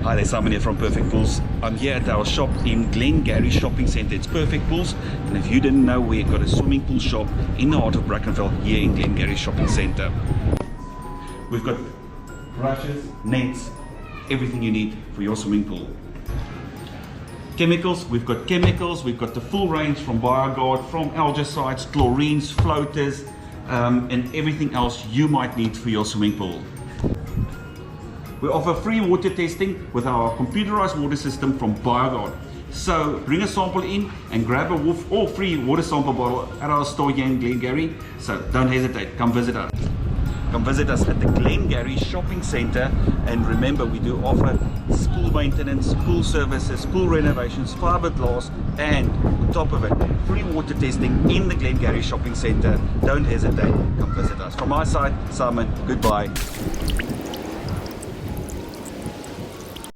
Hi there, Simon here from Perfect Pools. I'm here at our shop in Glengarry Shopping Centre. It's Perfect Pools, and if you didn't know, we've got a swimming pool shop in the heart of Brackenfell here in Glengarry Shopping Centre. We've got brushes, nets, everything you need for your swimming pool. Chemicals, we've got the full range from BioGuard, from algicides, chlorines, floaters, and everything else you might need for your swimming pool. We offer free water testing with our computerized water system from BioGuard. So bring a sample in and grab a all free water sample bottle at our store here in Glengarry. So don't hesitate, come visit us. Come visit us at the Glengarry Shopping Centre, and remember, we do offer pool maintenance, pool services, pool renovations, fiberglass, and on top of it, free water testing in the Glengarry Shopping Centre. Don't hesitate, come visit us. From my side, Simon, goodbye.